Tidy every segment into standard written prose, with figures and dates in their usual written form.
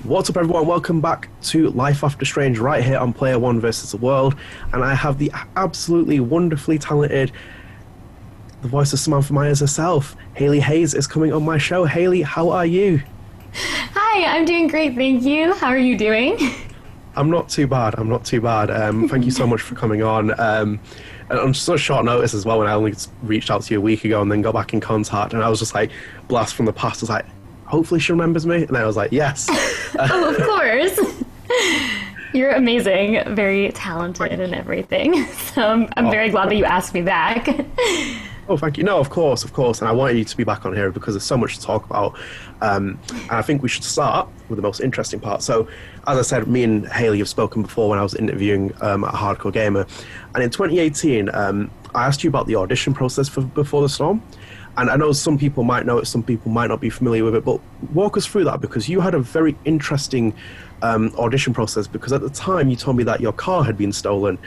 What's up, everyone? Welcome back to Life After Strange right here on Player One versus the World. And I have the absolutely wonderfully talented, the voice of Samantha Myers herself, Hailey Hayes, is coming on my show. Hailey, how are you? Hi, I'm doing great, thank you. How are you doing? I'm not too bad. Thank you so much for coming on. And on such short notice as well, when I only reached out to you a week ago and then got back in contact, and I was just like, blast from the past. I was like, hopefully she remembers me. And I was like, yes. Oh, of course. You're amazing, very talented and everything. So I'm very glad that you asked me back. Oh, thank you. No, of course. And I wanted you to be back on here because there's so much to talk about. And I think we should start with the most interesting part. So, as I said, me and Hailey have spoken before when I was interviewing at Hardcore Gamer. And in 2018, I asked you about the audition process for Before the Storm. And I know some people might know it, some people might not be familiar with it, but walk us through that, because you had a very interesting audition process, because at the time you told me that your car had been stolen.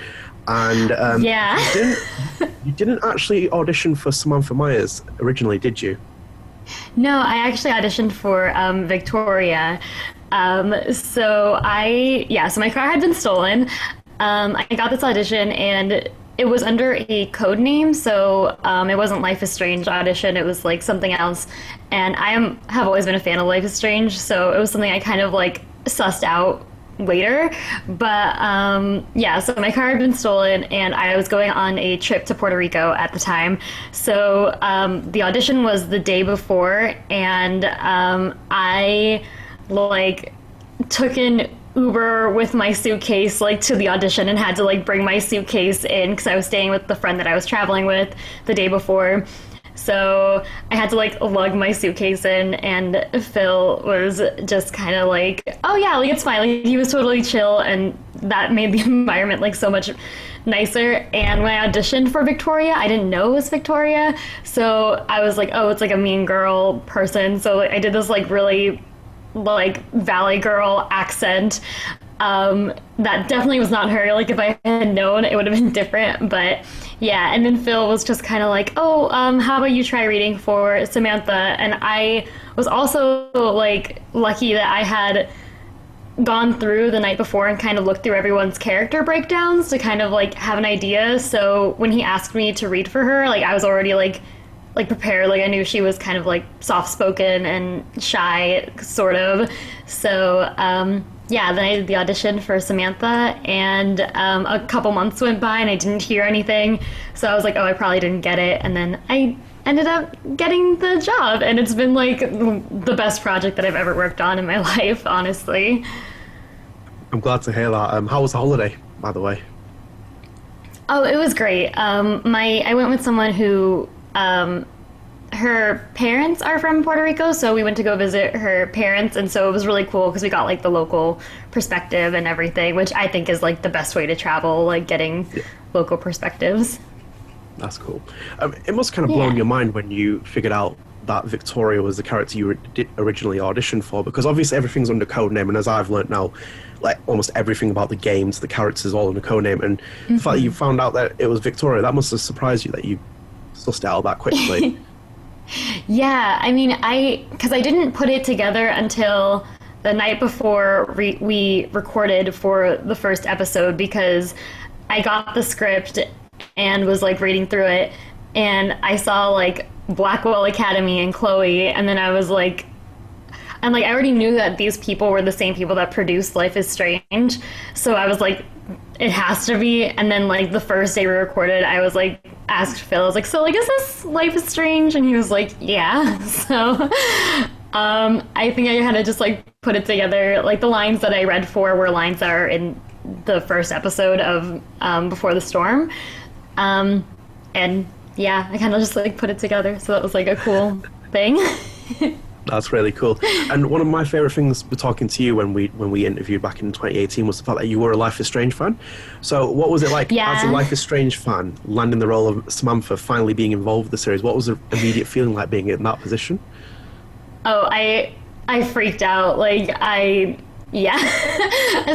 And yeah. you didn't actually audition for Samantha Myers originally, did you? No, I actually auditioned for Victoria. So my car had been stolen. I got this audition and it was under a code name, so it wasn't Life is Strange audition, it was like something else. And I have always been a fan of Life is Strange, so it was something I kind of like sussed out later. But so my car had been stolen and I was going on a trip to Puerto Rico at the time. So the audition was the day before, and I like took an Uber with my suitcase like to the audition and had to like bring my suitcase in because I was staying with the friend that I was traveling with the day before. So I had to like lug my suitcase in, and Phil was just kind of like, oh yeah, like it's fine. Like he was totally chill, and that made the environment like so much nicer. And when I auditioned for Victoria, I didn't know it was Victoria. So I was like, oh, it's like a mean girl person. So like, I did this like really like Valley Girl accent. That definitely was not her. Like if I had known, it would have been different. But yeah, and then Phil was just kind of like, oh, how about you try reading for Samantha? And I was also like lucky that I had gone through the night before and kind of looked through everyone's character breakdowns to kind of like have an idea. So when he asked me to read for her, like I was already like prepared. Like I knew she was kind of like soft-spoken and shy, sort of. So then I did the audition for Samantha, and a couple months went by and I didn't hear anything. So I was like, oh, I probably didn't get it. And then I ended up getting the job, and it's been like the best project that I've ever worked on in my life, honestly. I'm glad to hear that. How was the holiday, by the way? Oh, it was great. I went with someone who her parents are from Puerto Rico, so we went to go visit her parents, and so it was really cool because we got like the local perspective and everything, which I think is like the best way to travel, like getting local perspectives. That's cool. It must kind of blown your mind when you figured out that Victoria was the character you originally auditioned for, because obviously everything's under codename, and as I've learned now, like almost everything about the games, the characters all under codename, and the fact that you found out that it was Victoria, that must have surprised you that you sussed it out that quickly. Yeah, I mean, because I didn't put it together until the night before we recorded for the first episode, because I got the script and was like reading through it, and I saw like Blackwell Academy and Chloe, and then I was like, I already knew that these people were the same people that produced Life is Strange, so I was like, it has to be. And then like the first day we recorded, I was like, asked Phil, I was like, so like, is this Life is Strange? And he was like, yeah. So I think I had to just like put it together. Like the lines that I read for were lines that are in the first episode of Before the Storm. And yeah, I kind of just like put it together. So that was like a cool thing. That's really cool. And one of my favorite things with talking to you when we interviewed back in 2018 was the fact that you were a Life is Strange fan. So what was it like as a Life is Strange fan, landing the role of Samantha, finally being involved with the series? What was the immediate feeling like being in that position? Oh, I freaked out. As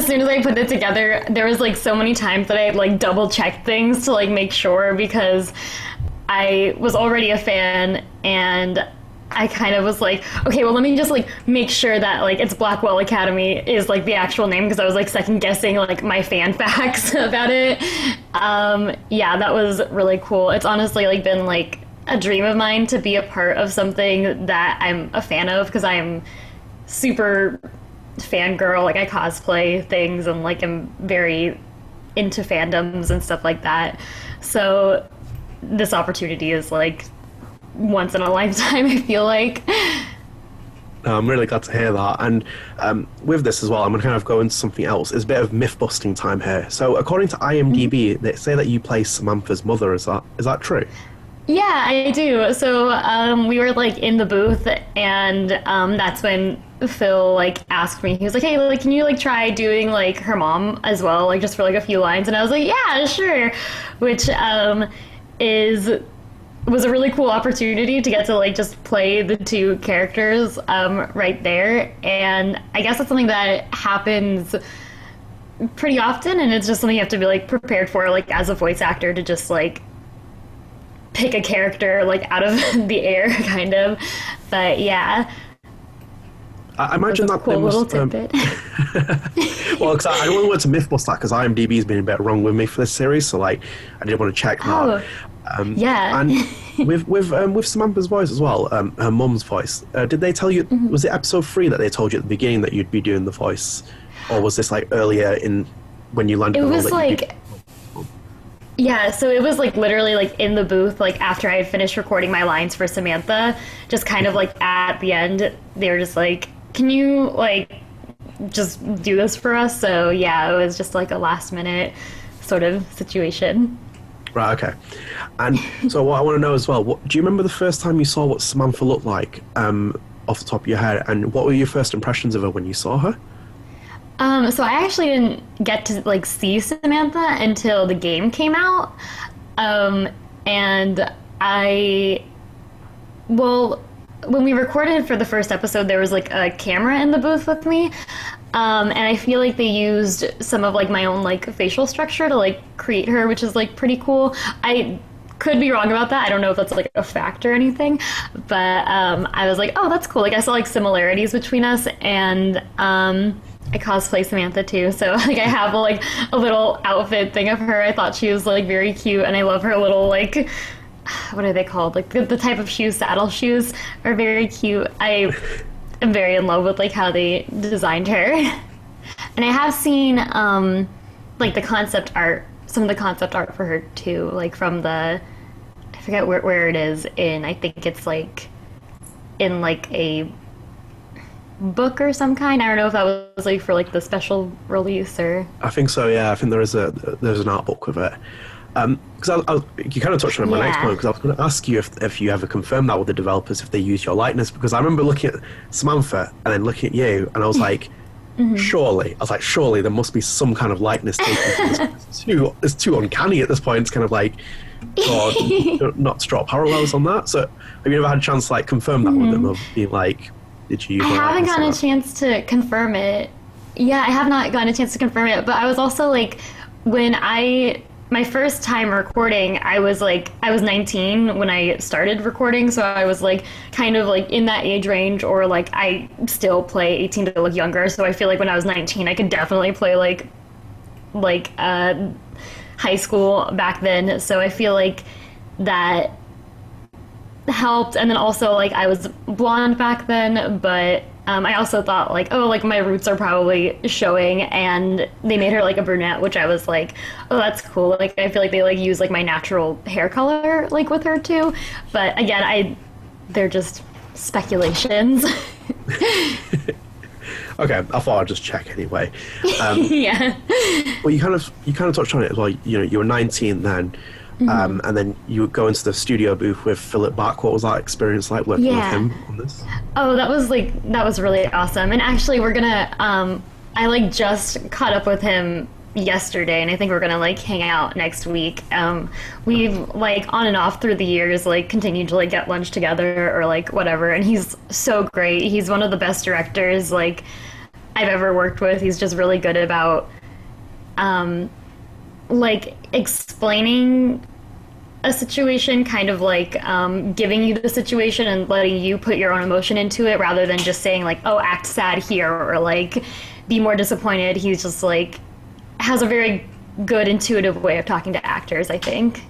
soon as I put it together, there was like so many times that I like double checked things to like make sure, because I was already a fan, and I kind of was like, okay, well, let me just like make sure that like it's Blackwell Academy is like the actual name, because I was like second guessing like my fan facts about it. Yeah, that was really cool. It's honestly like been like a dream of mine to be a part of something that I'm a fan of, because I'm super fangirl. Like I cosplay things and like am very into fandoms and stuff like that. So this opportunity is like once in a lifetime, I feel like. I'm really glad to hear that. And with this as well, I'm going to kind of go into something else. It's a bit of myth-busting time here. So according to IMDb, they say that you play Samantha's mother. Is that true? Yeah, I do. So we were like in the booth, and that's when Phil like asked me. He was like, "Hey, like, can you like try doing like her mom as well, like just for like a few lines?" And I was like, "Yeah, sure," which was a really cool opportunity to get to like just play the two characters right there. And I guess it's something that happens pretty often, and it's just something you have to be like prepared for, like as a voice actor, to just like pick a character like out of the air, kind of. But yeah, I imagine that cool little tidbit. Well, because I don't want to myth bust that, because IMDb's been a bit wrong with me for this series, so like I did want to check that. Yeah. And with Samantha's voice as well, her mum's voice, did they tell you, was it episode 3 that they told you at the beginning that you'd be doing the voice, or was this like earlier in when you landed? It was like, yeah, so it was like literally like in the booth, like after I had finished recording my lines for Samantha, just kind of like at the end, they were just like, "Can you like just do this for us?" So yeah, it was just like a last minute sort of situation. Right, okay. And so what I want to know as well, do you remember the first time you saw what Samantha looked like, off the top of your head, and what were your first impressions of her when you saw her? So I actually didn't get to like see Samantha until the game came out. And when we recorded for the first episode, there was like a camera in the booth with me. And I feel like they used some of like my own like facial structure to like create her, which is like pretty cool. I could be wrong about that. I don't know if that's like a fact or anything, but I was like, oh, that's cool. Like I saw like similarities between us, and I cosplay Samantha too, so like I have like a little outfit thing of her. I thought she was like very cute, and I love her little like, what are they called? Like the type of shoes, saddle shoes, are very cute. I am very in love with like how they designed her. And I have seen like the concept art, some of the concept art for her too, like from I forget where it is in. I think it's like in like a book or some kind. I don't know if that was like for like the special release or. I think so. Yeah, I think there's an art book with it. Because you kind of touched on my next point, because I was going to ask you if you ever confirmed that with the developers, if they used your likeness, because I remember looking at Samantha and then looking at you, and I was like, surely there must be some kind of likeness taken. It's too uncanny at this point. It's kind of like, not to draw parallels on that. So have you ever had a chance to like confirm that with them, of being like, did you use I haven't gotten a chance to confirm it. Yeah, I have not gotten a chance to confirm it, but I was also like, my first time recording, I was 19 when I started recording, so I was like kind of like in that age range, or like I still play 18 to look younger, so I feel like when I was 19 I could definitely play like high school back then, so I feel like that helped. And then also like I was blonde back then, but I also thought like, oh, like my roots are probably showing, and they made her like a brunette, which I was like, oh, that's cool. Like I feel like they like use like my natural hair color like with her too. But again, they're just speculations. Okay, I thought I'd just check anyway. Yeah. Well, you kind of touched on it as well. You know, you were 19 then. And then you would go into the studio booth with Philip Bache. What was that experience like working with him on this? Oh, that was really awesome. And actually, we're gonna I like just caught up with him yesterday, and I think we're gonna like hang out next week. We've like on and off through the years like continued to like get lunch together or like whatever, and he's so great. He's one of the best directors like I've ever worked with. He's just really good about like explaining a situation, kind of like giving you the situation and letting you put your own emotion into it rather than just saying like, oh, act sad here or like be more disappointed. He's just like has a very good intuitive way of talking to actors, I think.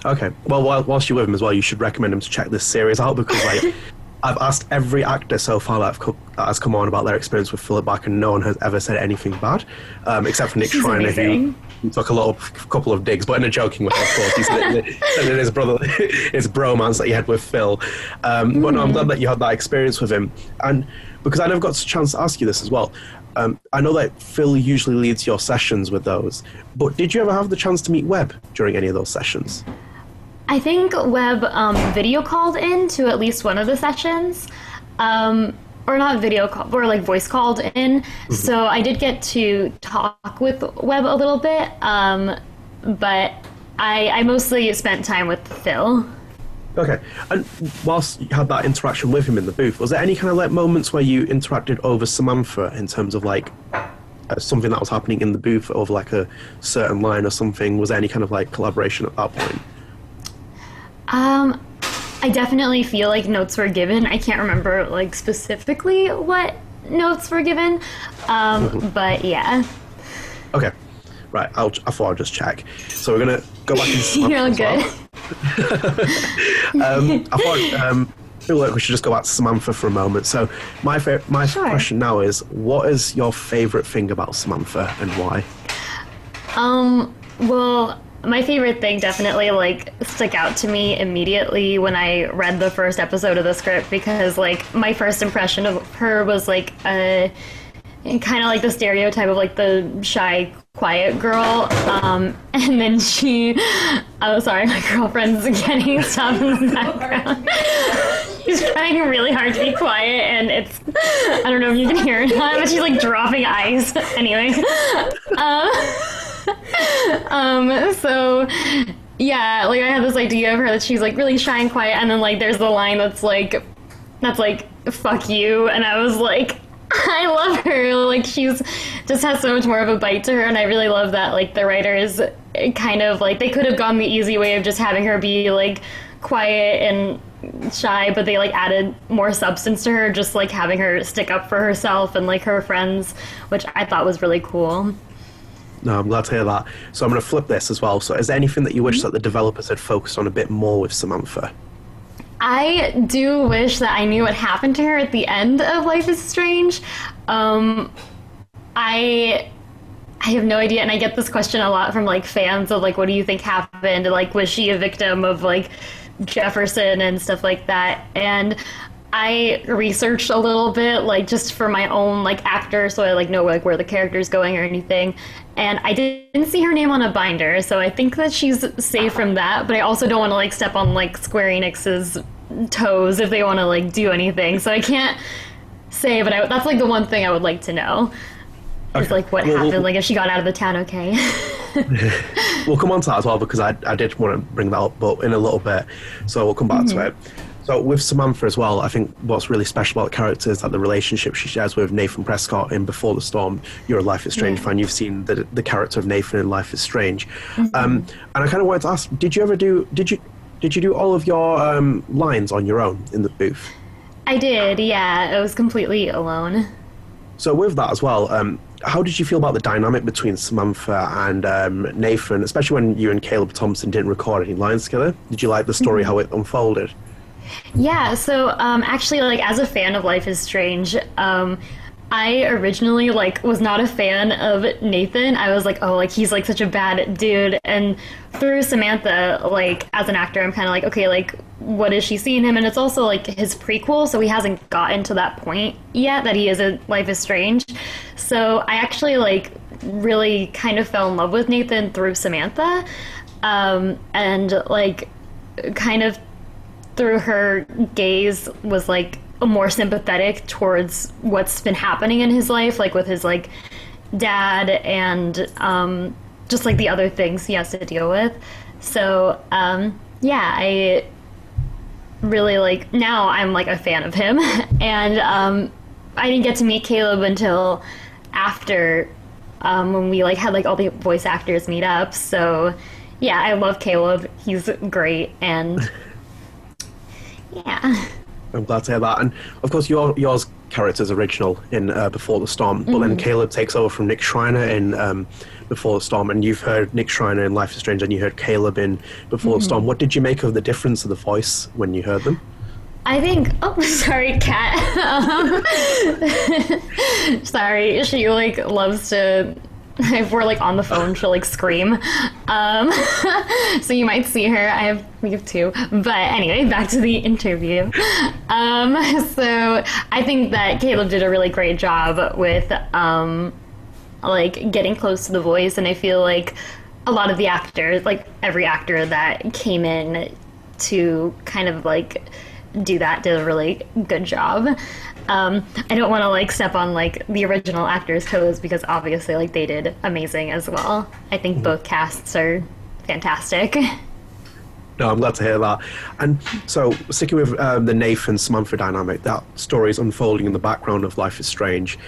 Okay. Well, whilst you're with him as well, you should recommend him to check this series out because like I've asked every actor so far that has come on about their experience with Philip Bache, and no one has ever said anything bad, except for Nik Shriner, who took a couple of digs, but in a joking way, of course. He said it his bromance that he had with Phil. But no, I'm glad that you had that experience with him, and because I never got a chance to ask you this as well. I know that Phil usually leads your sessions with those, but did you ever have the chance to meet Webb during any of those sessions? I think Webb video called in to at least one of the sessions, or not video call, or like voice called in. So I did get to talk with Webb a little bit, but I mostly spent time with Phil. Okay, and whilst you had that interaction with him in the booth, was there any kind of like moments where you interacted over Samantha in terms of like something that was happening in the booth over like a certain line or something? Was there any kind of like collaboration at that point? I definitely feel like notes were given. I can't remember like specifically what notes were given, but yeah. Okay, right. I thought I'd just check. So we're gonna go back into You're good. I feel like we should just go back to Samantha for a moment. So my question now is, what is your favourite thing about Samantha and why? Well, my favorite thing definitely like stuck out to me immediately when I read the first episode of the script, because like my first impression of her was like kind of like the stereotype of like the shy, quiet girl, and then oh sorry, my girlfriend's getting stuff in the background. She's trying really hard to be quiet, and it's, I don't know if you can hear it, but she's like dropping ice. Anyway, so yeah, like I had this idea of her that she's like really shy and quiet, and then like there's the line that's like fuck you, and I was like, I love her. Like she's just has so much more of a bite to her, and I really love that like the writers kind of like, they could have gone the easy way of just having her be like quiet and shy, but they like added more substance to her, just like having her stick up for herself and like her friends, which I thought was really cool. No, I'm glad to hear that. So I'm going to flip this as well. So is there anything that you wish that the developers had focused on a bit more with Samantha? I do wish that I knew what happened to her at the end of Life is Strange. I have no idea, and I get this question a lot from like fans of like, what do you think happened? Like, was she a victim of like Jefferson and stuff like that? And I researched a little bit, like just for my own like actor, so I like know like where the character's going or anything. And I didn't see her name on a binder, so I think that she's safe from that. But I also don't want to like step on like Square Enix's toes if they want to like do anything. So I can't say, but that's like the one thing I would like to know. Okay. Is like what happened, like if she got out of the town okay. We'll come on to that as well, because I did want to bring that up, but in a little bit. So we'll come back to it. So with Samantha as well, I think what's really special about the character is that the relationship she shares with Nathan Prescott in Before the Storm. You're a Life is Strange fan. You've seen the character of Nathan in Life is Strange. And I kind of wanted to ask, did you do all of your lines on your own in the booth? I did, yeah. I was completely alone. So with that as well, how did you feel about the dynamic between Samantha and Nathan, especially when you and Caleb Thompson didn't record any lines together? Did you like the story, how it unfolded? Yeah, so actually, like, as a fan of Life is Strange, I originally, like, was not a fan of Nathan. I was like, oh, like, he's, like, such a bad dude. And through Samantha, like, as an actor, I'm kind of like, okay, like, what is she seeing him? And it's also, like, his prequel, so he hasn't gotten to that point yet that he is in Life is Strange. So I actually, like, really kind of fell in love with Nathan through Samantha. And, like, kind of through her gaze was like more sympathetic towards what's been happening in his life, like with his like dad and just like the other things he has to deal with. So yeah, I really like, now I'm like a fan of him. And I didn't get to meet Caleb until after when we like had like all the voice actors meet up. So Yeah, I love Caleb. He's great, and yeah. I'm glad to hear that. And of course, yours character's original in Before the Storm, but then Caleb takes over from Nik Shriner in Before the Storm, and you've heard Nik Shriner in Life is Strange, and you heard Caleb in Before the Storm. What did you make of the difference of the voice when you heard them? I think, oh, sorry, Kat. Sorry, she, like, loves to, if we're, like, on the phone, she'll, like, scream. So you might see her. We have two. But anyway, back to the interview. So I think that Caleb did a really great job with, like, getting close to the voice, and I feel like a lot of the actors, like, every actor that came in to kind of, like, do that did a really good job. I don't want to like step on like the original actors' toes because obviously like they did amazing as well. I think both casts are fantastic. No, I'm glad to hear that. And so, sticking with the Nathan-Samantha dynamic, that story is unfolding in the background of Life is Strange,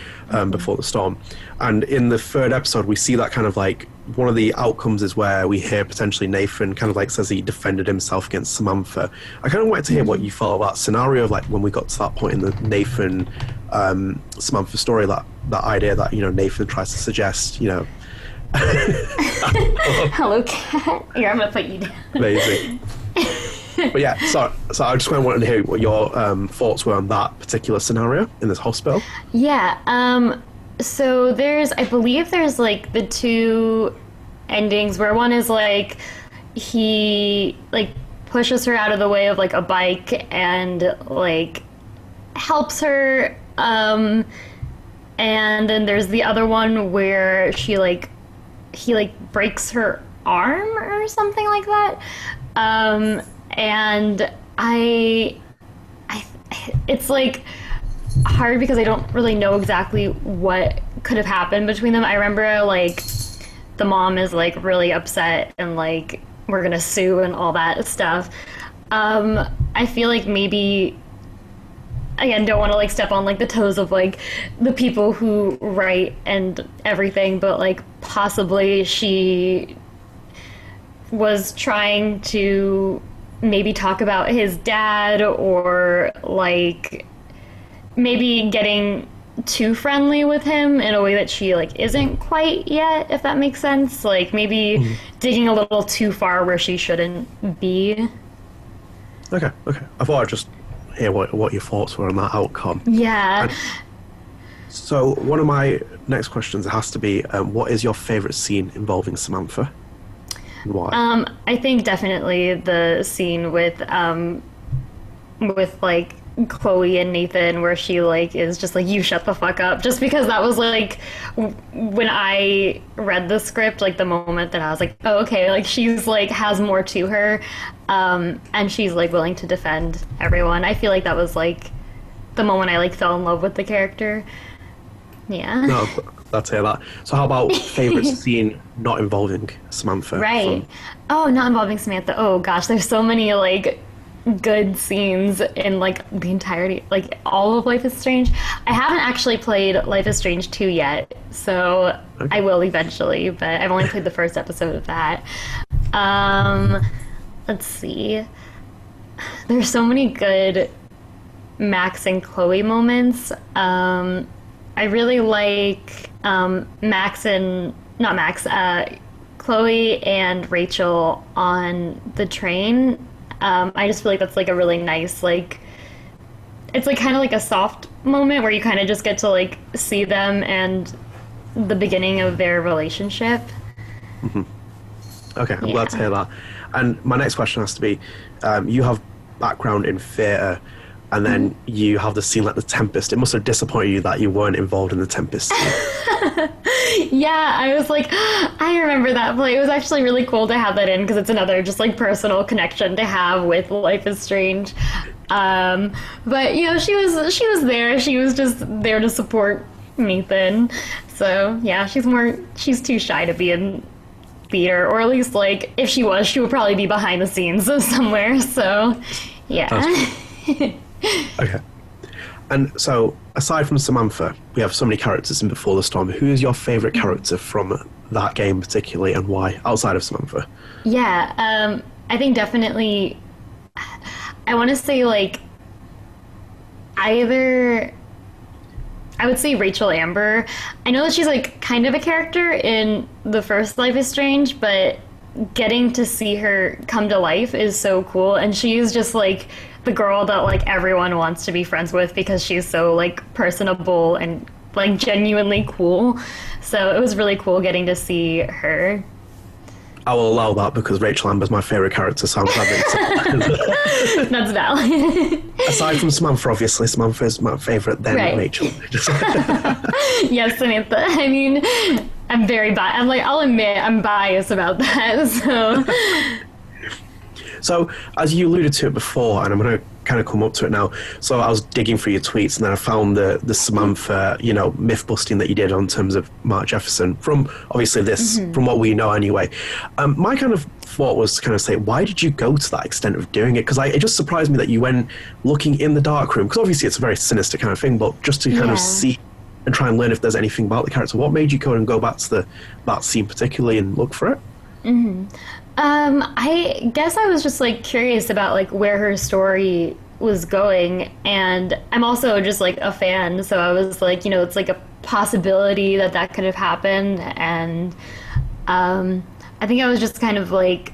Before the Storm. And in the third episode, we see that kind of like, one of the outcomes is where we hear potentially Nathan kind of like says he defended himself against Samantha. I kind of wanted to hear what you thought of that scenario of like when we got to that point in the Nathan Samantha story, that idea that, you know, Nathan tries to suggest, you know, Hello, Kat. Here, I'm gonna put you down. Amazing. But yeah, so I just kind of wanted to hear what your thoughts were on that particular scenario in this hospital. Yeah. So I believe there's like the two endings where one is like he like pushes her out of the way of like a bike and like helps her. And then there's the other one where he breaks her arm or something like that. And it's like hard because I don't really know exactly what could have happened between them. I remember like the mom is like really upset and like we're gonna sue and all that stuff. I feel like maybe, again, don't want to like step on like the toes of like the people who write and everything, but like possibly she was trying to maybe talk about his dad, or like maybe getting too friendly with him in a way that she like isn't quite yet, if that makes sense. Like maybe digging a little too far where she shouldn't be. Okay. I thought I'd just hear what your thoughts were on that outcome. Yeah. And so one of my next questions has to be, what is your favourite scene involving Samantha? And why? I think definitely the scene with like Chloe and Nathan, where she like is just like, you shut the fuck up, just because that was like when I read the script, like the moment that I was like, oh, okay, like she's like has more to her, and she's like willing to defend everyone. I feel like that was like the moment I like fell in love with the character. Yeah. No, let's hear that. So how about favourite scene not involving Samantha? Right. Oh, not involving Samantha. Oh gosh, there's so many like good scenes in like the entirety, like all of Life is Strange. I haven't actually played Life is Strange 2 yet, so okay. I will eventually, but I've only played the first episode of that. Let's see. There's so many good Max and Chloe moments. I really like Chloe and Rachel on the train. I just feel like that's like a really nice, like, it's like kind of like a soft moment where you kind of just get to like see them and the beginning of their relationship. Mm-hmm. Okay, I'm glad to hear that. And my next question has to be, you have background in theatre, and then you have the scene like the Tempest. It must have disappointed you that you weren't involved in the Tempest scene. Yeah, I was like, I remember that play. It was actually really cool to have that in because it's another just like personal connection to have with Life is Strange. But you know, she was there. She was just there to support Nathan. So yeah, she's too shy to be in theater, or at least like if she was, she would probably be behind the scenes somewhere. So yeah. Okay. And so, aside from Samantha, we have so many characters in Before the Storm. Who is your favourite character from that game particularly, and why, outside of Samantha? Yeah, I think definitely, I want to say like either, I would say Rachel Amber. I know that she's like kind of a character in the first Life is Strange, but getting to see her come to life is so cool, and she's just like the girl that like everyone wants to be friends with because she's so like personable and like genuinely cool. So it was really cool getting to see her. I will allow that because Rachel Amber's my favourite character, so I'm glad that That's valid. aside from Samantha, obviously, Samantha's my favourite, then Right. Rachel. Yes, Samantha. I mean, I'm very biased. I'll admit I'm biased about that. So So, as you alluded to it before, and I'm going to kind of come up to it now. So, I was digging through your tweets, and then I found the Samantha, myth busting that you did on terms of Mark Jefferson. From obviously this, from what we know anyway. My kind of thought was to kind of say, why did you go to that extent of doing it? Because it just surprised me that you went looking in the dark room. Because obviously it's a very sinister kind of thing, but just to kind of see and try and learn if there's anything about the character. What made you go and go back to that scene particularly and look for it? I guess I was just like curious about like where her story was going, and I'm also just like a fan, so I was like, it's like a possibility that could have happened, and I think I was just kind of like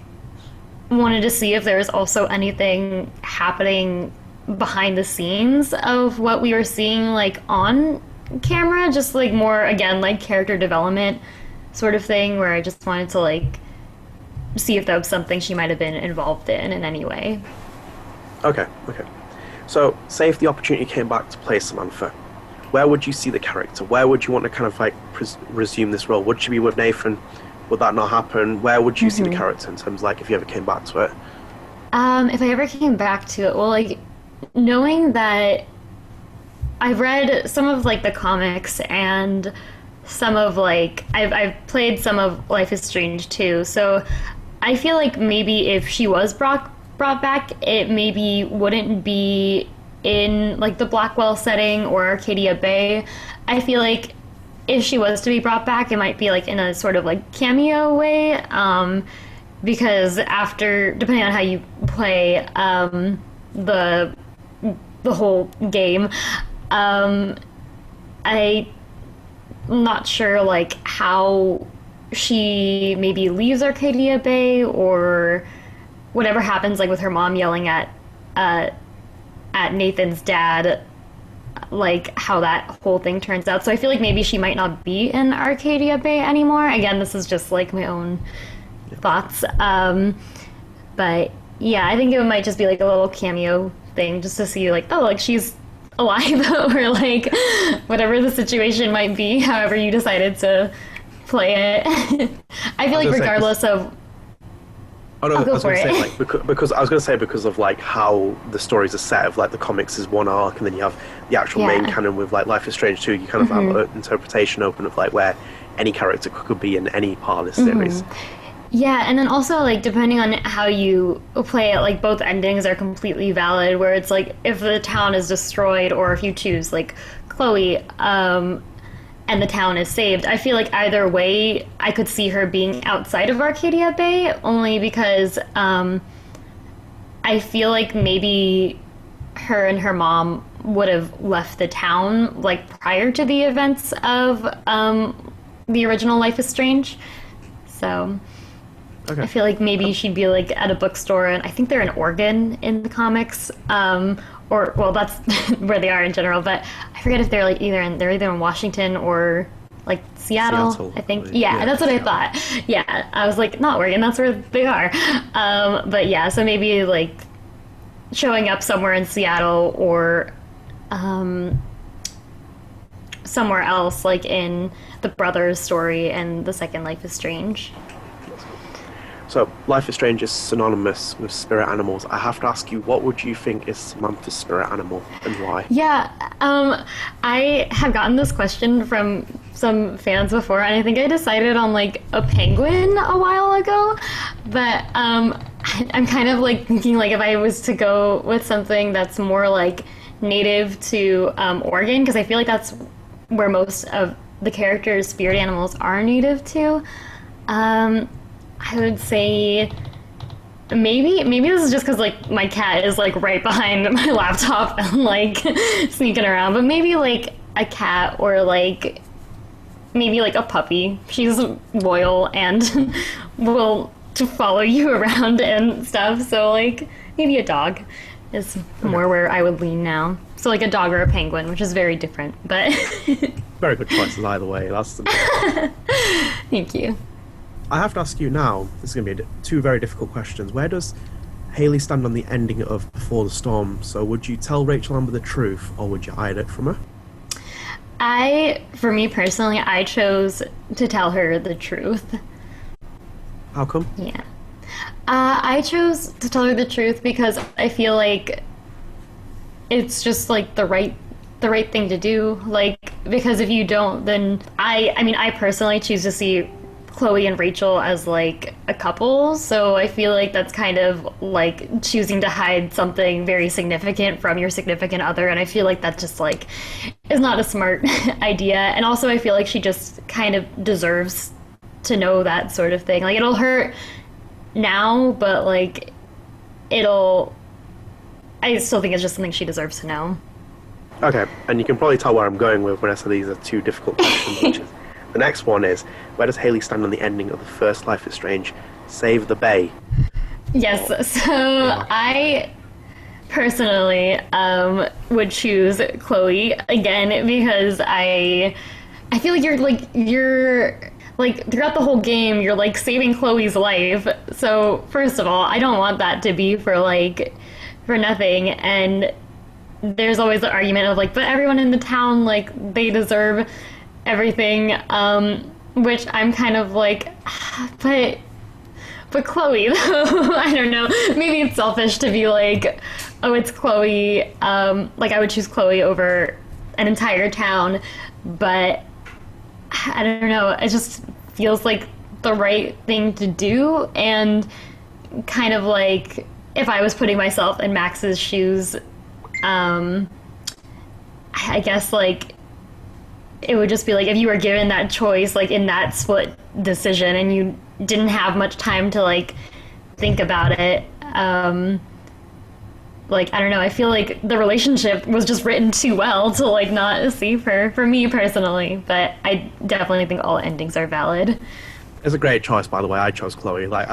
wanted to see if there was also anything happening behind the scenes of what we were seeing like on camera, just like more again like character development sort of thing, where I just wanted to like see if that was something she might have been involved in any way. Okay. So, say if the opportunity came back to play Samantha, where would you see the character? Where would you want to kind of like resume this role? Would she be with Nathan? Would that not happen? Where would you see the character in terms of like if you ever came back to it? If I ever came back to it, well, like knowing that I've read some of like the comics and some of like I've played some of Life is Strange too, so I feel like maybe if she was brought back, it maybe wouldn't be in like the Blackwell setting or Arcadia Bay. I feel like if she was to be brought back, it might be like in a sort of like cameo way, because after, depending on how you play the whole game, I'm not sure like how she maybe leaves Arcadia Bay or whatever happens like with her mom yelling at Nathan's dad, like how that whole thing turns out. So I feel like maybe she might not be in Arcadia Bay anymore. Again, this is just like my own thoughts. But yeah, I think it might just be like a little cameo thing just to see like, oh, like she's alive or like whatever the situation might be, however you decided to play it. I feel like regardless of Oh no, I was going to say it. like because I was going to say because of like how the stories are set of like the comics is one arc and then you have the actual main canon with like Life is Strange 2. You kind of have an interpretation open of like where any character could be in any part of this series. Yeah, and then also like depending on how you play it, like both endings are completely valid. Where it's like if the town is destroyed or if you choose like Chloe, and the town is saved, I feel like either way I could see her being outside of Arcadia Bay, only because I feel like maybe her and her mom would have left the town like prior to the events of the original Life is Strange. So I feel like maybe she'd be like at a bookstore, and I think they're in Oregon in the comics. Or well, that's where they are in general. But I forget if they're like either in Washington or like Seattle. I think. Yeah, that's what I thought. Yeah, I was like, not Oregon. That's where they are. But yeah, so maybe like showing up somewhere in Seattle or somewhere else, like in the brothers' story and the second Life is Strange. So, Life is Strange is synonymous with spirit animals. I have to ask you, what would you think is Samantha's spirit animal and why? Yeah, I have gotten this question from some fans before, and I think I decided on like a penguin a while ago. But I'm kind of like thinking like if I was to go with something that's more like native to Oregon, because I feel like that's where most of the character's spirit animals are native to. I would say maybe this is just because like my cat is like right behind my laptop and like sneaking around, but maybe like a cat or like maybe like a puppy. She's loyal and will to follow you around and stuff. So like maybe a dog is more where I would lean now. So like a dog or a penguin, which is very different, but Very good choices either way. That's thank you. I have to ask you now, this is going to be two very difficult questions. Where does Hailey stand on the ending of Before the Storm? So would you tell Rachel Amber the truth, or would you hide it from her? For me personally, I chose to tell her the truth. How come? Yeah. I chose to tell her the truth because I feel like it's just like the right thing to do. Like, because if you don't, then I personally choose to see Chloe and Rachel as like a couple, so I feel like that's kind of like choosing to hide something very significant from your significant other, and I feel like that just like is not a smart idea. And also I feel like she just kind of deserves to know that sort of thing. Like, it'll hurt now, but like I still think it's just something she deserves to know. Okay, and you can probably tell where I'm going with when I say these are two difficult questions, which is the next one is, where does Hailey stand on the ending of the first Life is Strange, Save the Bay? Yes, so yeah. I personally would choose Chloe again because I feel like you're like throughout the whole game you're like saving Chloe's life. So first of all, I don't want that to be for nothing. And there's always the argument of like, but everyone in the town, like, they deserve everything, which I'm kind of like, but Chloe, though, I don't know, maybe it's selfish to be like, oh, it's Chloe, like I would choose Chloe over an entire town, but I don't know, it just feels like the right thing to do. And kind of like if I was putting myself in Max's shoes, I guess like it would just be like if you were given that choice, like in that split decision, and you didn't have much time to like think about it. Like, I don't know, I feel like the relationship was just written too well to like not see for me personally, but I definitely think all endings are valid. It's a great choice, by the way. I chose Chloe. Like,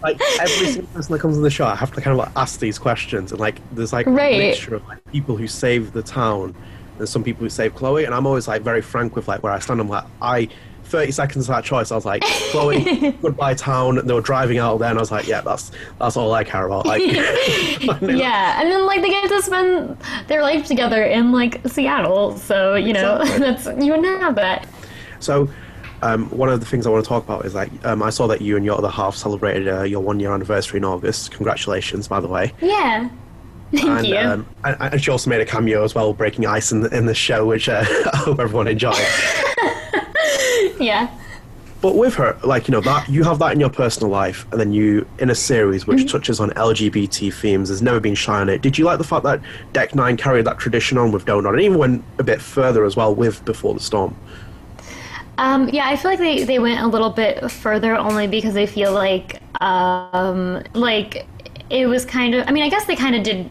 like every single person that comes on the show, I have to kind of like ask these questions, and like there's like a mixture of like people who save the town and some people who save Chloe, and I'm always like very frank with like where I stand. I'm like, 30 seconds of that choice, I was like, Chloe, goodbye town. And they were driving out there, and I was like, yeah, that's all I care about. Like, yeah, and then like they get to spend their life together in like Seattle, so you know, exactly. You wouldn't have that. So, one of the things I want to talk about is like, I saw that you and your other half celebrated your 1-year anniversary in August. Congratulations, by the way. Yeah. Thank you. And she also made a cameo as well, breaking ice in the show, which I hope everyone enjoyed. Yeah. But with her, like, you know, that you have that in your personal life, and then you in a series which touches on LGBT themes, there's never been shy on it. Did you like the fact that Deck 9 carried that tradition on with Dontnod, and even went a bit further as well with Before the Storm? Yeah, I feel like they went a little bit further only because I feel like it was kind of, I mean, I guess they kind of did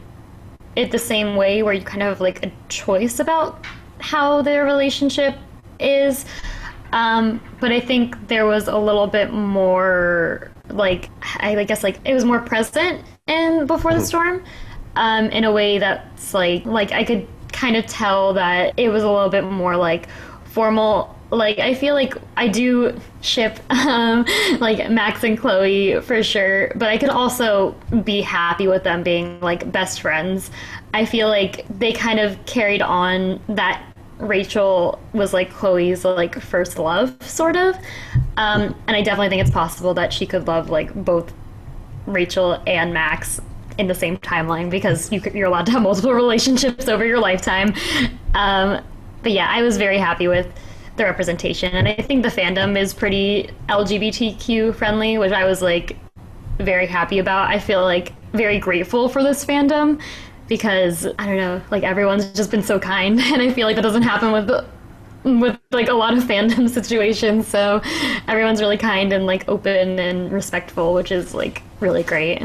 it the same way where you kind of have like a choice about how their relationship is. But I think there was a little bit more, like, I guess, like, it was more present in Before the Storm, in a way that's, like I could kind of tell that it was a little bit more, like, formal. Like, I feel like I do ship, like, Max and Chloe for sure, but I could also be happy with them being, like, best friends. I feel like they kind of carried on that Rachel was like Chloe's like first love, sort of, and I definitely think it's possible that she could love like both Rachel and Max in the same timeline, because you're allowed to have multiple relationships over your lifetime. But yeah, I was very happy with the representation, and I think the fandom is pretty LGBTQ friendly, which I was like very happy about. I feel like very grateful for this fandom, because, I don't know, like, everyone's just been so kind, and I feel like that doesn't happen with with like a lot of fandom situations. So everyone's really kind and like open and respectful, which is like really great.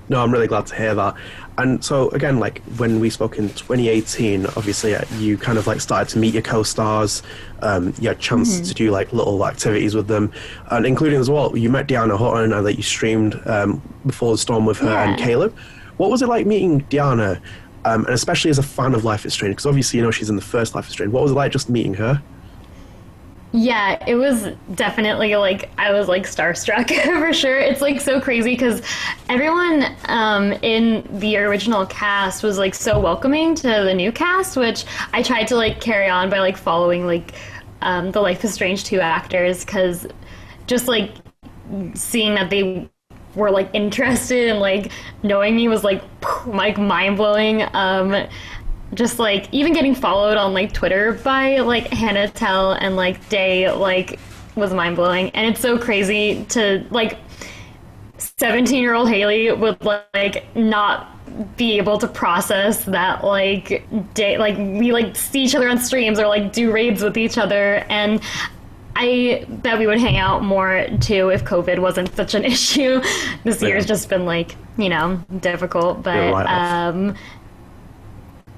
No, I'm really glad to hear that. And so again, like when we spoke in 2018, obviously you kind of like started to meet your co-stars. You had a chance to do like little activities with them, and including as well, you met Dayeanne Hutton and that you streamed Before the Storm with her and Caleb. What was it like meeting Dayeanne, and especially as a fan of Life is Strange? Because obviously, you know, she's in the first Life is Strange. What was it like just meeting her? Yeah, it was definitely like I was like starstruck for sure. It's like so crazy because everyone in the original cast was like so welcoming to the new cast, which I tried to like carry on by like following like the Life is Strange 2 actors, because just like seeing that they were like interested and like knowing me was like mind blowing. Just like even getting followed on like Twitter by like Hannah Tell and like Day like was mind blowing. And it's so crazy to like 17-year-old Hailey would like not be able to process that like Day, like we like see each other on streams or like do raids with each other. And I bet we would hang out more too if COVID wasn't such an issue. This year's just been like, you know, difficult, but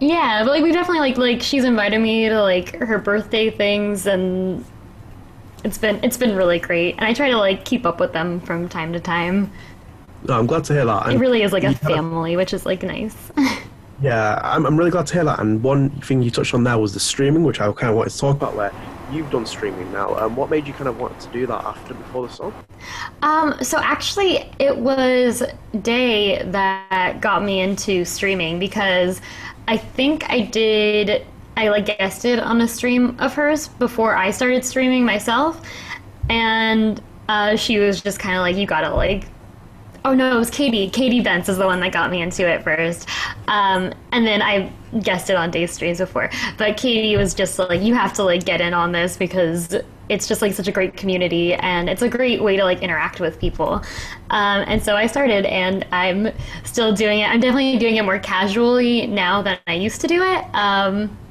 yeah, but like we definitely like she's invited me to like her birthday things, and it's been really great. And I try to like keep up with them from time to time. No, I'm glad to hear that. And it really is like a family, which is like nice. Yeah, I'm really glad to hear that. And one thing you touched on there was the streaming, which I kind of wanted to talk about. Where you've done streaming now, what made you kind of want to do that after Before the Storm? So actually, it was Day that got me into streaming, because I think I like guested on a stream of hers before I started streaming myself, and she was just kind of like, you gotta like, oh no, it was Katie Bentz is the one that got me into it first, and then I guested on Day's streams before, but Katie was just like, you have to like get in on this because it's just like such a great community and it's a great way to like interact with people. And so I started, and I'm still doing it. I'm definitely doing it more casually now than I used to do it.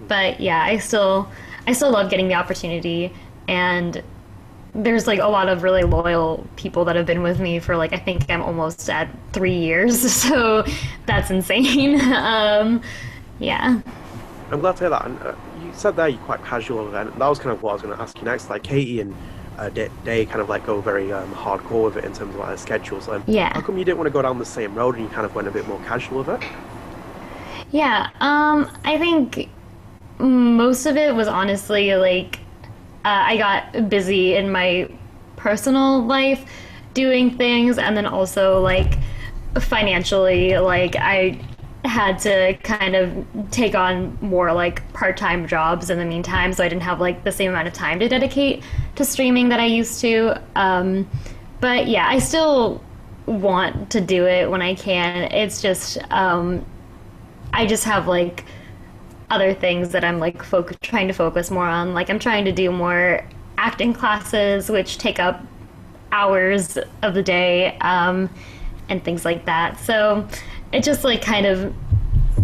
But yeah, I still love getting the opportunity, and there's like a lot of really loyal people that have been with me for like, I think I'm almost at 3 years. So that's insane. Yeah. I'm glad to hear that. And you said there you're quite casual, and that was kind of what I was going to ask you next. Like Katie and Day kind of like go very hardcore with it in terms of like their schedules. Yeah. How come you didn't want to go down the same road and you kind of went a bit more casual with it? Yeah. I think most of it was honestly like I got busy in my personal life doing things, and then also like financially, like I had to kind of take on more like part-time jobs in the meantime, so I didn't have like the same amount of time to dedicate to streaming that I used to. But yeah, I still want to do it when I can. It's just I just have like other things that I'm like trying to focus more on. Like I'm trying to do more acting classes, which take up hours of the day, and things like that. So it just like kind of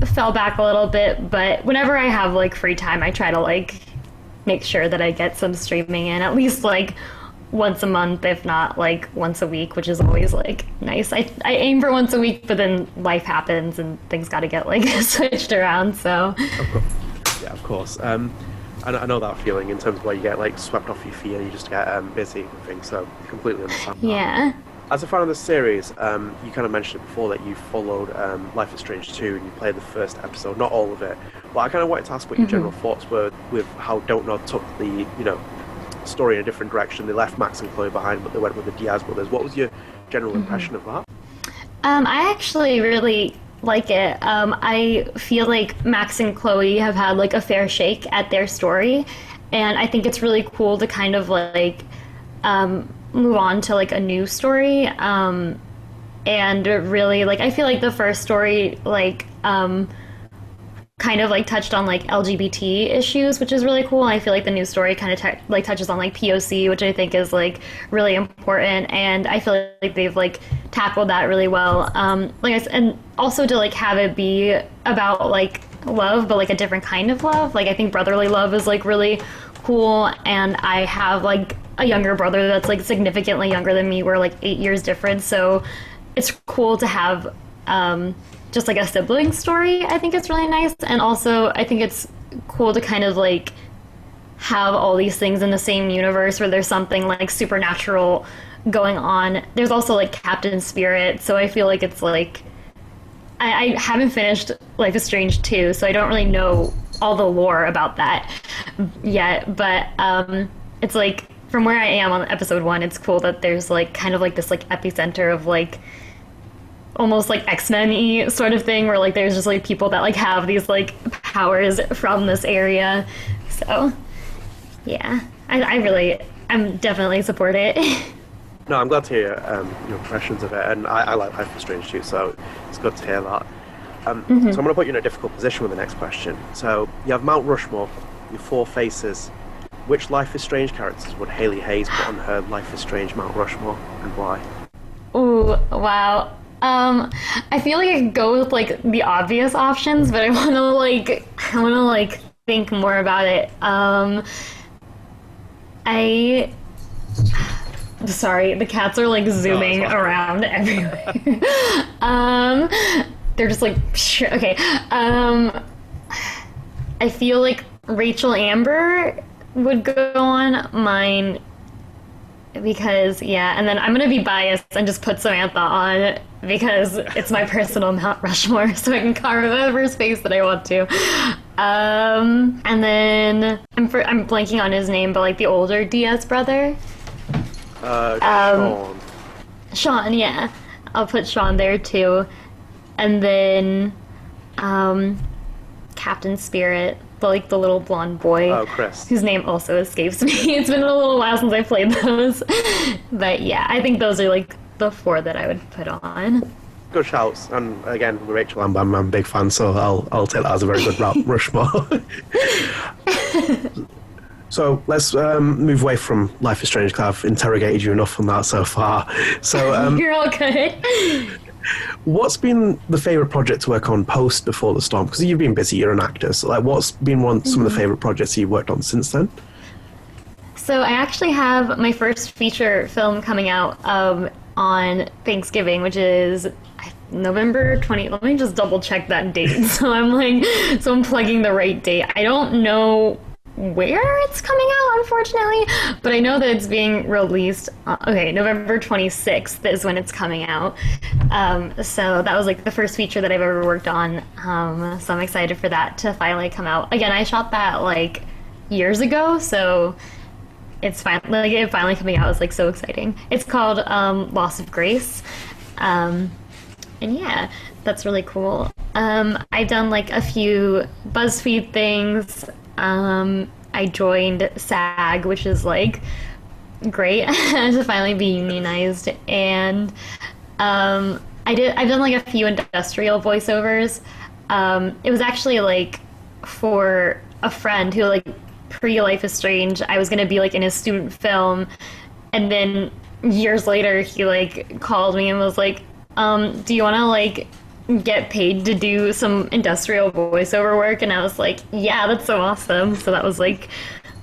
fell back a little bit, but whenever I have like free time, I try to like make sure that I get some streaming in at least like once a month, if not like once a week, which is always like nice. I aim for once a week, but then life happens and things got to get like switched around. So yeah, of course. I know that feeling in terms of where you get like swept off your feet and you just get busy with things. So completely understand that. Yeah. As a fan of the series, you kind of mentioned it before that you followed Life is Strange 2 and you played the first episode, not all of it. But I kind of wanted to ask what your general thoughts were with how Dontnod took the, you know, story in a different direction. They left Max and Chloe behind, but they went with the Diaz brothers. What was your general impression of that? I actually really like it. I feel like Max and Chloe have had like a fair shake at their story, and I think it's really cool to kind of like move on to like a new story, and really like I feel like the first story like kind of like touched on like LGBT issues, which is really cool. I feel like the new story kind of like touches on like POC, which I think is like really important, and I feel like they've like tackled that really well. Like I said, and also to like have it be about like love, but like a different kind of love. Like I think brotherly love is like really cool, and I have like a younger brother that's like significantly younger than me. We're like 8 years different, so it's cool to have just like a sibling story. I think it's really nice, and also I think it's cool to kind of like have all these things in the same universe where there's something like supernatural going on. There's also like Captain Spirit, so I feel like it's like I haven't finished Life is Strange 2, so I don't really know all the lore about that yet, but it's like from where I am on episode 1, it's cool that there's like kind of like this like epicenter of like almost like X-Men-y sort of thing, where like there's just like people that like have these like powers from this area. So yeah, I'm definitely support it. No, I'm glad to hear your impressions of it, and I like Life is Strange too, so it's good to hear that. So I'm going to put you in a difficult position with the next question. So you have Mount Rushmore, your 4 faces. Which Life is Strange characters would Hailey Hayes put on her Life is Strange Mount Rushmore, and why? Ooh, wow. I feel like I could go with like the obvious options, but I want to think more about it. Sorry, the cats are like zooming around everywhere. They're just like, okay. I feel like Rachel Amber would go on mine because, yeah, and then I'm gonna be biased and just put Samantha on because it's my personal Mount Rushmore, so I can carve whatever space that I want to. And then I'm blanking on his name, but like the older Diaz brother. Sean. Sean, yeah. I'll put Sean there too. And then Captain Spirit, the little blonde boy. Oh, Chris. Whose name also escapes me. It's been a little while since I played those. But yeah, I think those are like the 4 that I would put on. Good shouts. And again, with Rachel Amber, I'm a big fan, so I'll take that as a very good Rushmore. So let's move away from Life is Strange, because I've interrogated you enough on that so far. So you're all good. What's been the favourite project to work on post Before the Storm? Because you've been busy, you're an actor. So like, what's been some of the favourite projects you've worked on since then? So I actually have my first feature film coming out on Thanksgiving, which is November 20. Let me just double check that date. So I'm plugging the right date. I don't know where it's coming out, unfortunately, but I know that it's being released. November 26th is when it's coming out. So that was like the first feature that I've ever worked on. So I'm excited for that to finally come out. Again, I shot that like years ago, so it finally coming out is like so exciting. It's called Loss of Grace. And yeah, that's really cool. I've done like a few BuzzFeed things. I joined SAG, which is like great to finally be unionized, and I've done like a few industrial voiceovers. It was actually like for a friend who like pre-Life is Strange, I was gonna be like in his student film, and then years later he like called me and was like, do you want to like get paid to do some industrial voiceover work? And I was like, yeah, that's so awesome. So that was like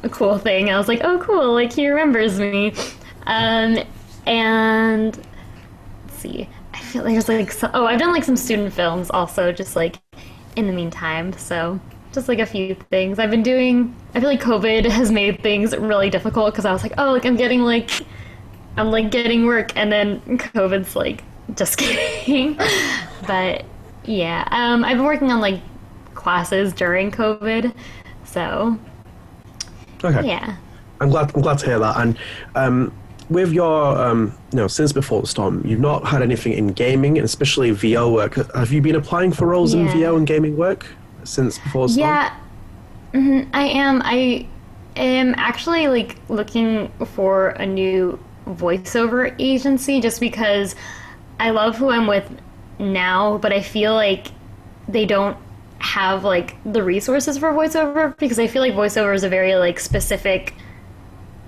a cool thing. I was like, oh cool, like he remembers me. And let's see, I feel like there's like I've done like some student films also, just like in the meantime. So just like a few things I've been doing. I feel like COVID has made things really difficult because I was like, oh, like I'm getting work, and then COVID's like, just kidding. But yeah, I've been working on like classes during COVID, so okay. Yeah. I'm glad to hear that. And with your since Before the Storm, you've not had anything in gaming, and especially VO work. Have you been applying for roles in VO and gaming work since Before the Storm? Yeah, I am. I am actually like looking for a new voiceover agency, just because I love who I'm with now, but I feel like they don't have like the resources for voiceover, because I feel like voiceover is a very like specific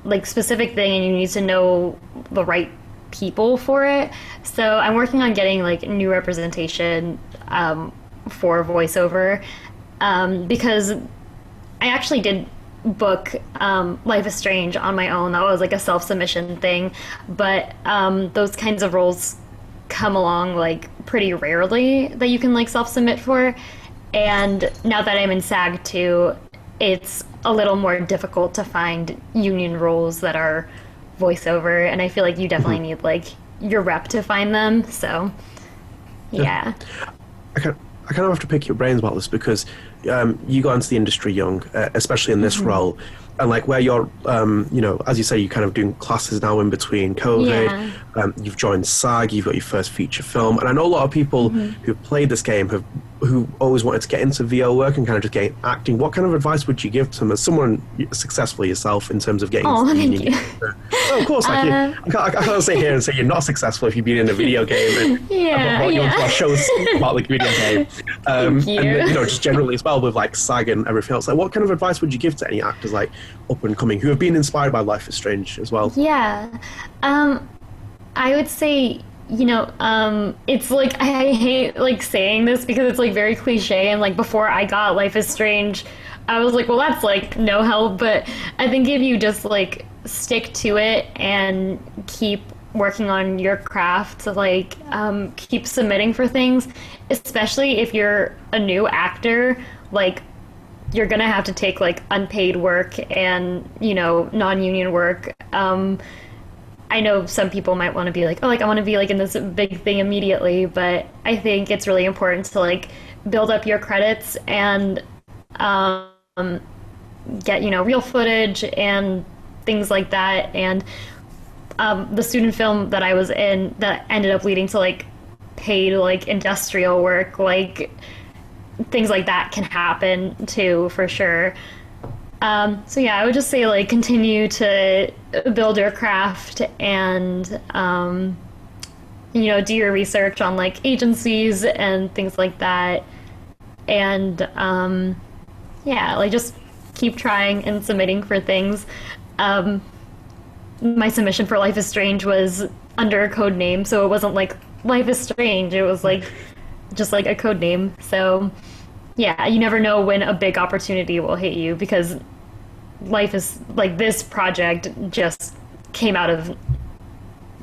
thing, and you need to know the right people for it. So I'm working on getting like new representation for voiceover. because I actually did book Life is Strange on my own. That was like a self-submission thing, but those kinds of roles come along like pretty rarely that you can like self-submit for. And now that I'm in SAG too, it's a little more difficult to find union roles that are voiceover, and I feel like you definitely need like your rep to find them. So yeah. I kind of have to pick your brains about this because you got into the industry young, especially in this role, and like where you're, you know, as you say, you're kind of doing classes now in between COVID. You've joined SAG, you've got your first feature film, and I know a lot of people who've played this game who always wanted to get into VO work and kind of just get acting. What kind of advice would you give to them as someone successful yourself in terms of getting into the union? Oh, of course, like I can't sit here and say you're not successful if you've been in a video game and brought you onto our shows about the video game. And you know, just generally as well with like SAG and everything else. Like, what kind of advice would you give to any actors like up and coming who have been inspired by Life is Strange as well? Yeah, I would say, you know, it's like, I hate like saying this because it's like very cliche, and like before I got Life is Strange, I was like, well, that's like no help. But I think if you just like stick to it and keep working on your craft, like keep submitting for things, especially if you're a new actor, like you're gonna have to take like unpaid work and, you know, non-union work. I know some people might want to be like, oh, like I want to be like in this big thing immediately, but I think it's really important to like build up your credits and get, you know, real footage and things like that. And the student film that I was in that ended up leading to like paid like industrial work, like things like that can happen too, for sure. So yeah, I would just say like continue to build your craft and you know, do your research on like agencies and things like that, and yeah, like just keep trying and submitting for things. My submission for Life is Strange was under a code name, so it wasn't like Life is Strange, it was like just like a code name. So yeah, you never know when a big opportunity will hit you, because Life is like, this project just came out of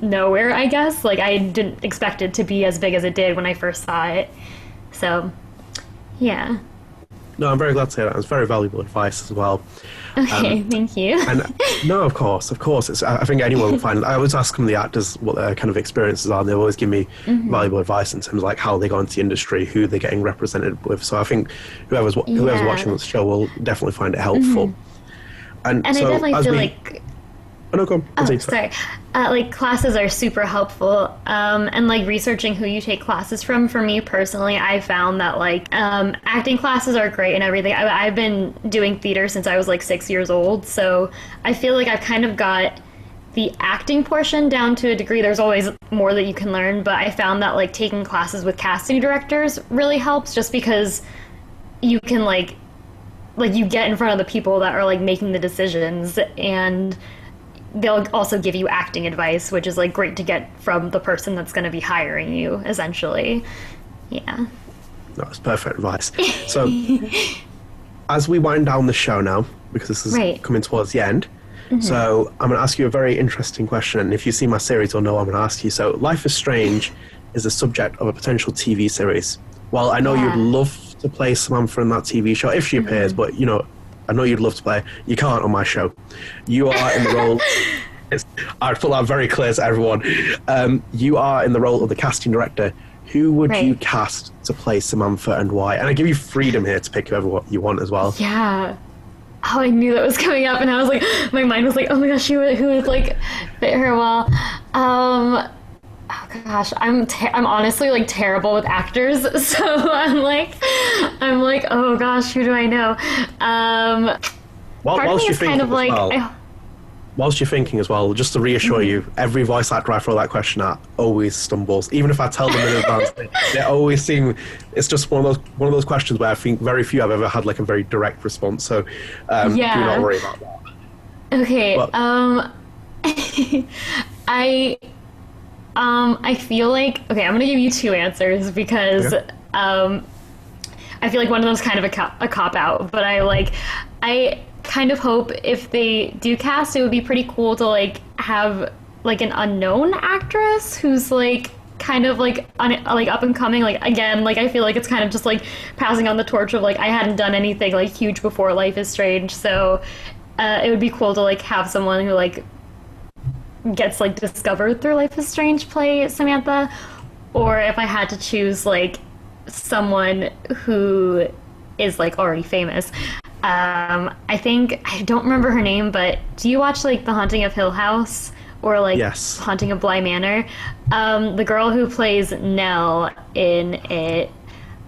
nowhere, I guess. Like I didn't expect it to be as big as it did when I first saw it. So yeah. No, I'm very glad to hear that. It's very valuable advice as well. Okay, thank you. And no, of course. It's, I think anyone will find. I always ask some of the actors what their kind of experiences are, and they always give me valuable advice in terms of like how they got into the industry, who they're getting represented with. So I think whoever's watching this show will definitely find it helpful. And so I definitely feel like. Oh, no, go on. Oh, sorry. Like classes are super helpful, and like researching who you take classes from. For me personally, I found that like acting classes are great and everything. I've been doing theater since I was like 6 years old, so I feel like I've kind of got the acting portion down to a degree. There's always more that you can learn, but I found that like taking classes with casting directors really helps, just because you can like you get in front of the people that are like making the decisions, and they'll also give you acting advice, which is like great to get from the person that's going to be hiring you, essentially. Yeah. That's perfect advice. So as we wind down the show now, because this is coming towards the end, so I'm going to ask you a very interesting question. And if you see my series, you'll know what I'm going to ask you. So Life is Strange is the subject of a potential TV series. Well, I know you'd love to play Samantha in that TV show if she appears, but you know, I know you'd love to play. You can't on my show. You are in the role. I'd put that very clear to everyone. You are in the role of the casting director. Who would you cast to play Samantha, and why? And I give you freedom here to pick whoever you want as well. Yeah. Oh, I knew that was coming up, and I was like, my mind was like, oh my gosh, who would like fit her well? Oh gosh, I'm honestly like terrible with actors, so I'm like, oh gosh, who do I know? Whilst you're thinking as well, just to reassure you, every voice actor I throw that question at always stumbles. Even if I tell them in advance, they always seem. It's just one of those questions where I think very few I've ever had like a very direct response. So do not worry about that. Okay. But, I feel like, okay, I'm gonna give you two answers because I feel like one of them's kind of a cop out, but I kind of hope if they do cast, it would be pretty cool to like have like an unknown actress who's like kind of like up and coming. Like again, like I feel like it's kind of just like passing on the torch of like I hadn't done anything like huge before Life is Strange, so it would be cool to like have someone who like gets like discovered through Life is Strange play Samantha. Or if I had to choose like someone who is like already famous, I think I don't remember her name, but do you watch like The Haunting of Hill House or like Yes. Haunting of Bly Manor? The girl who plays Nell in it,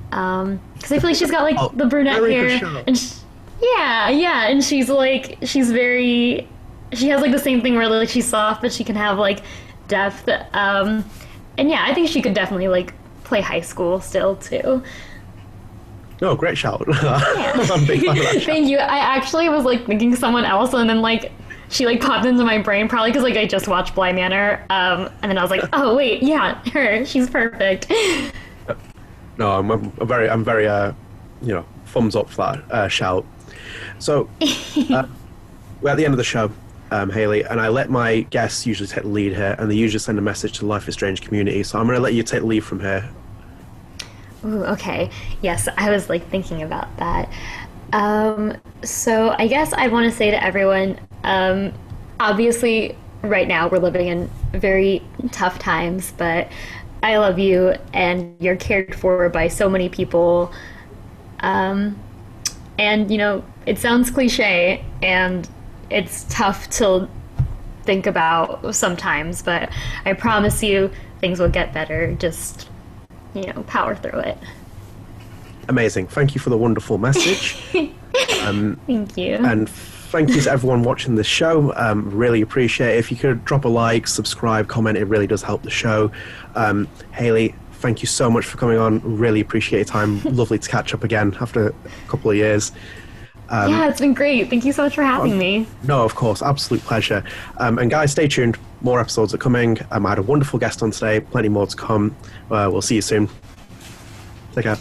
because I feel like she's got like the brunette hair, and yeah, and she has like the same thing where like she's soft, but she can have like depth, and yeah, I think she could definitely like play high school still too. Oh, great shout. Yeah. I'm a big fan of that shout. Thank you. I actually was like thinking someone else, and then like she like popped into my brain, probably because like I just watched Bly Manor, and then I was like, oh wait, yeah, her, she's perfect. No, I'm very thumbs up for that shout. So we're at the end of the show, Hailey, and I let my guests usually take the lead here, and they usually send a message to the Life is Strange community. So I'm going to let you take the lead from here. Ooh, okay. Yes, I was like thinking about that. So I guess I want to say to everyone, obviously right now we're living in very tough times, but I love you and you're cared for by so many people. And you know, it sounds cliche and it's tough to think about sometimes, but I promise you things will get better. Just, you know, power through it. Amazing. Thank you for the wonderful message. Thank you. And thank you to everyone watching this show. Really appreciate it. If you could drop a like, subscribe, comment, it really does help the show. Hailey, thank you so much for coming on. Really appreciate your time. Lovely to catch up again after a couple of years. Yeah, it's been great. Thank you so much for having me. No, of course. Absolute pleasure. And guys, stay tuned. More episodes are coming. I had a wonderful guest on today. Plenty more to come. We'll see you soon. Take care.